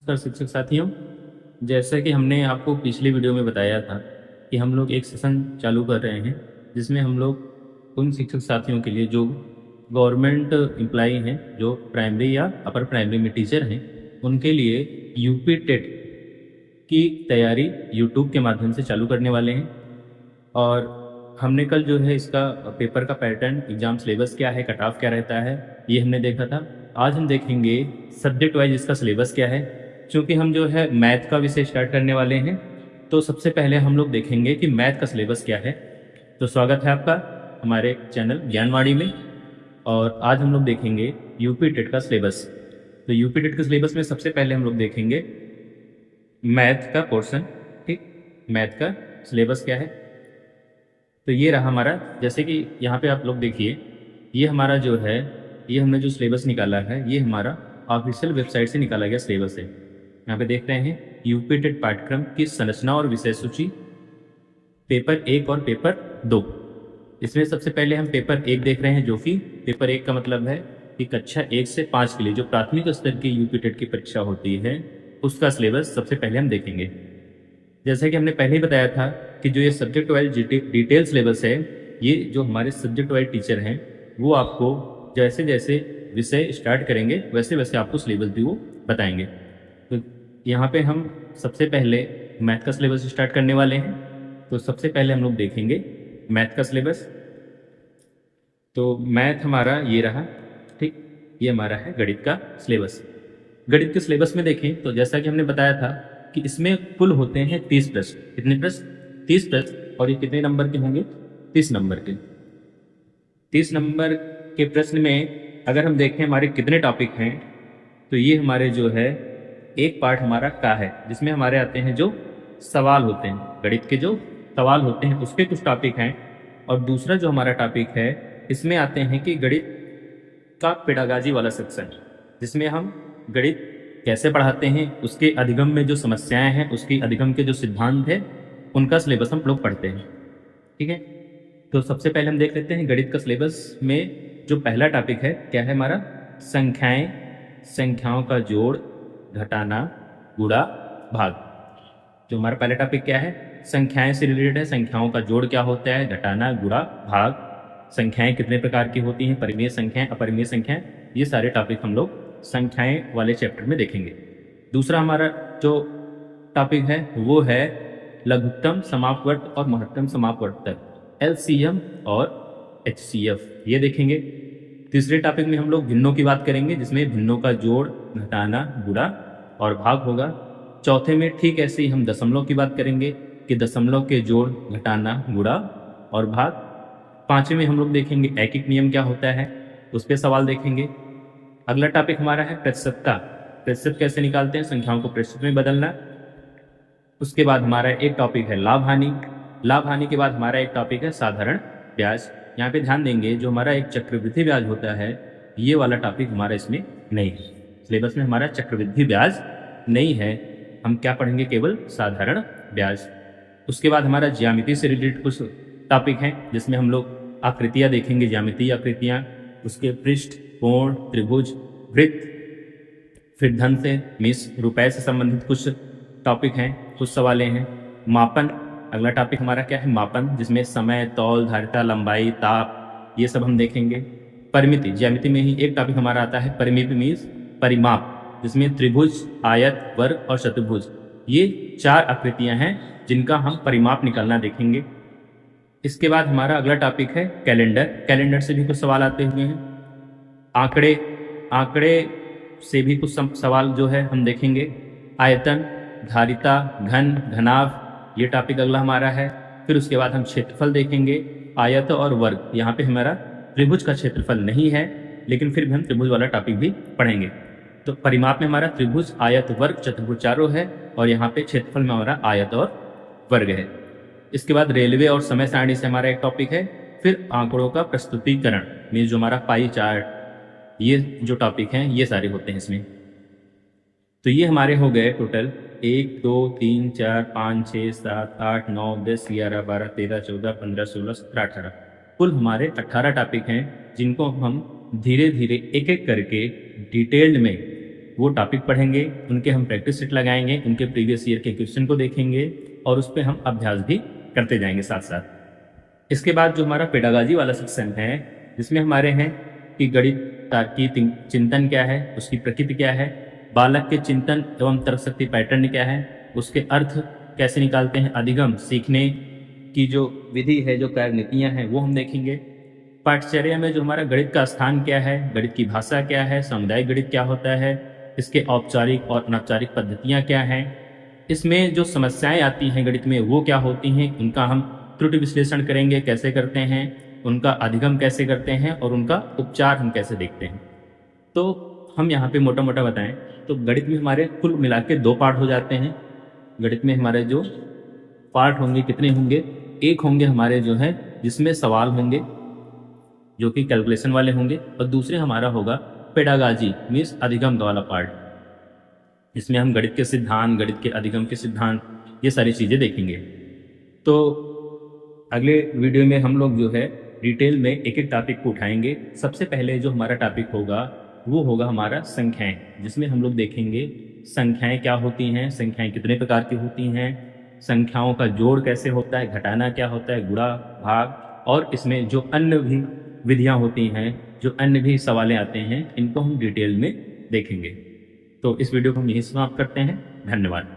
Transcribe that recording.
नमस्कार शिक्षक साथियों। जैसा कि हमने आपको पिछली वीडियो में बताया था कि हम लोग एक सेशन चालू कर रहे हैं जिसमें हम लोग उन शिक्षक साथियों के लिए जो गवर्नमेंट एम्प्लॉई हैं, जो प्राइमरी या अपर प्राइमरी में टीचर हैं, उनके लिए यूपी टेट की तैयारी यूट्यूब के माध्यम से चालू करने वाले हैं। और हमने कल जो है इसका पेपर का पैटर्न, एग्जाम सिलेबस क्या है, कट ऑफ क्या रहता है, ये हमने देखा था। आज हम देखेंगे सब्जेक्ट वाइज इसका सिलेबस क्या है। क्योंकि हम जो है मैथ का विषय स्टार्ट करने वाले हैं, तो सबसे पहले हम लोग देखेंगे कि मैथ का सिलेबस क्या है। तो स्वागत है आपका हमारे चैनल ज्ञानवाणी में। और आज हम लोग देखेंगे यूपी टेट का सिलेबस। तो यूपी टेट के सिलेबस में सबसे पहले हम लोग देखेंगे मैथ का पोर्शन। ठीक, मैथ का सिलेबस क्या है। तो ये रहा हमारा, जैसे कि यहाँ पे आप लोग देखिए, ये हमारा जो है, ये हमने जो सिलेबस निकाला है, ये हमारा ऑफिशियल वेबसाइट से निकाला गया सिलेबस है। यहाँ पे देख रहे हैं यूपी टेट पाठ्यक्रम की संरचना और विषय सूची, पेपर 1 और पेपर 2। इसमें सबसे पहले हम पेपर 1 देख रहे हैं, जो कि पेपर 1 का मतलब है कि कक्षा 1 से 5 के लिए जो प्राथमिक स्तर की यूपी टेट की परीक्षा होती है, उसका सिलेबस सबसे पहले हम देखेंगे। जैसा कि हमने पहले ही बताया था कि जो ये सब्जेक्ट वाइज डिटेल सिलेबस है, ये जो हमारे सब्जेक्ट वाइज टीचर हैं वो आपको जैसे जैसे विषय स्टार्ट करेंगे वैसे वैसे आपको सिलेबस भी वो बताएंगे। तो यहाँ पे हम सबसे पहले मैथ का सिलेबस स्टार्ट करने वाले हैं। तो सबसे पहले हम लोग देखेंगे मैथ का सिलेबस। तो मैथ हमारा ये रहा। ठीक, ये हमारा है गणित का सिलेबस। गणित के सिलेबस में देखें तो जैसा कि हमने बताया था कि इसमें कुल होते हैं 30 प्रश्न। कितने प्रश्न? 30 प्रश्न। और ये कितने नंबर के होंगे? 30 नंबर के। 30 नंबर के प्रश्न में अगर हम देखें हमारे कितने टॉपिक हैं, तो ये हमारे जो है एक पार्ट हमारा का है, जिसमें हमारे आते हैं जो सवाल होते हैं, गणित के जो सवाल होते हैं उसके कुछ टॉपिक हैं। और दूसरा जो हमारा टॉपिक है, इसमें आते हैं कि गणित का पेडागाजी वाला सेक्शन, जिसमें हम गणित कैसे पढ़ाते हैं, उसके अधिगम में जो समस्याएं हैं, उसके अधिगम के जो सिद्धांत है, उनका सिलेबस हम लोग पढ़ते हैं। ठीक है, तो सबसे पहले हम देख लेते हैं गणित का सिलेबस में जो पहला टॉपिक है क्या है हमारा? संख्याएं, संख्याओं का जोड़, घटाना, गुणा, भाग। जो हमारा पहला टॉपिक क्या है? संख्याएं से रिलेटेड है। संख्याओं का जोड़ क्या होता है, घटाना, गुणा, भाग। संख्याएं कितने प्रकार की होती हैं, परिमेय संख्याएं, अपरिमेय संख्याएं, ये सारे टॉपिक हम लोग संख्याएं वाले चैप्टर में देखेंगे। दूसरा हमारा जो टॉपिक है वो है लघुत्तम समापवर्त और महत्तम समापवर्त तक, LCM और HCF, ये देखेंगे। तीसरे टॉपिक में हम लोग भिन्नों की बात करेंगे, जिसमें भिन्नों का जोड़, घटाना, गुणा और भाग होगा। चौथे में ठीक ऐसे ही हम दशमलव की बात करेंगे कि दशमलव के जोड़, घटाना, गुणा और भाग। पांचवें में हम लोग देखेंगे ऐकिक नियम क्या होता है, उस पर सवाल देखेंगे। अगला टॉपिक हमारा है प्रतिशतता। प्रतिशत कैसे निकालते हैं, संख्याओं को प्रतिशत में बदलना। उसके बाद हमारा एक टॉपिक है लाभ हानि। लाभ हानि के बाद हमारा एक टॉपिक है साधारण ब्याज। यहाँ पे ध्यान देंगे जो हमारा एक चक्रवृद्धि ब्याज होता है, ये वाला टॉपिक हमारा इसमें नहीं है। सिलेबस में हमारा चक्रवृद्धि ब्याज नहीं है, हम क्या पढ़ेंगे, केवल साधारण ब्याज। उसके बाद हमारा ज्यामिति से रिलेटेड कुछ टॉपिक हैं, जिसमें हम लोग आकृतियाँ देखेंगे, ज्यामितीय आकृतियाँ, उसके पृष्ठ, कोण, त्रिभुज, वृत्त, फिर धन से, मिस, रुपए से संबंधित कुछ टॉपिक हैं, कुछ सवालें हैं। मापन, अगला टॉपिक हमारा क्या है, मापन, जिसमें समय, तौल, धारिता, लंबाई, ताप, ये सब हम देखेंगे। परिमिति, ज्यामिति में ही एक टॉपिक हमारा आता है परिमिति मीन्स परिमाप, जिसमें त्रिभुज, आयत, वर्ग और चतुर्भुज, ये 4 आकृतियां हैं जिनका हम परिमाप निकालना देखेंगे। इसके बाद हमारा अगला टॉपिक है कैलेंडर। कैलेंडर से भी कुछ सवाल आते हुए हैं। आंकड़े, आंकड़े से भी कुछ सवाल जो है हम देखेंगे। आयतन, धारिता, घन, घनाभ, ये टॉपिक अगला हमारा है। फिर उसके बाद हम क्षेत्रफल देखेंगे, आयत और वर्ग। यहाँ पे हमारा त्रिभुज का क्षेत्रफल नहीं है, लेकिन फिर भी हम त्रिभुज वाला टॉपिक भी पढ़ेंगे। तो परिमाप में हमारा त्रिभुज, आयत, वर्ग, चतुर्भुज चारों है, और यहाँ पे क्षेत्रफल में हमारा आयत और वर्ग है। इसके बाद रेलवे और समय सारणी से हमारा एक टॉपिक है। फिर आंकड़ों का प्रस्तुतिकरण, मीन्स जो हमारा पाई चार्ट, ये जो टॉपिक हैं ये सारे होते हैं इसमें। तो ये हमारे हो गए टोटल 1 2 3 4 5 6 7 8 9 10 11 12 13 14 15 16 17 18, कुल हमारे 18 टॉपिक हैं, जिनको हम धीरे धीरे एक एक करके डिटेल्ड में वो टॉपिक पढ़ेंगे, उनके हम प्रैक्टिस सेट लगाएंगे, उनके प्रीवियस ईयर के क्वेश्चन को देखेंगे और उस पर हम अभ्यास भी करते जाएंगे साथ साथ। इसके बाद जो हमारा पेडागॉजी वाला सेक्शन है, जिसमें हमारे हैं कि गणित तार्किक चिंतन क्या है, उसकी प्रकृति क्या है, बालक के चिंतन एवं तर्कशक्ति पैटर्न क्या है, उसके अर्थ कैसे निकालते हैं, अधिगम सीखने की जो विधि है, जो कार्यनीतियाँ हैं वो हम देखेंगे। पाठचर्या में जो हमारा गणित का स्थान क्या है, गणित की भाषा क्या है, सामुदायिक गणित क्या होता है, इसके औपचारिक और अनौपचारिक पद्धतियाँ क्या हैं, इसमें जो समस्याएं आती हैं गणित में वो क्या होती हैं, उनका हम त्रुटि विश्लेषण करेंगे, कैसे करते हैं, उनका अधिगम कैसे करते हैं और उनका उपचार हम कैसे देखते हैं। तो हम यहाँ पे मोटा मोटा बताएं तो गणित में हमारे कुल मिला के 2 पार्ट हो जाते हैं। गणित में हमारे जो पार्ट होंगे कितने होंगे, एक होंगे हमारे जो है जिसमें सवाल होंगे जो कि कैलकुलेशन वाले होंगे, और दूसरे हमारा होगा पेडागॉजी मीन्स अधिगम वाला पार्ट, इसमें हम गणित के सिद्धांत, गणित के अधिगम के सिद्धांत, ये सारी चीज़ें देखेंगे। तो अगले वीडियो में हम लोग जो है डिटेल में एक एक टॉपिक को उठाएंगे। सबसे पहले जो हमारा टॉपिक होगा वो होगा हमारा संख्याएं, जिसमें हम लोग देखेंगे संख्याएं क्या होती हैं, संख्याएं कितने प्रकार की होती हैं, संख्याओं का जोड़ कैसे होता है, घटाना क्या होता है, गुणा भाग, और इसमें जो अन्य भी विधियां होती हैं, जो अन्य भी सवालें आते हैं, इनको हम डिटेल में देखेंगे। तो इस वीडियो को हम यहीं समाप्त करते हैं। धन्यवाद।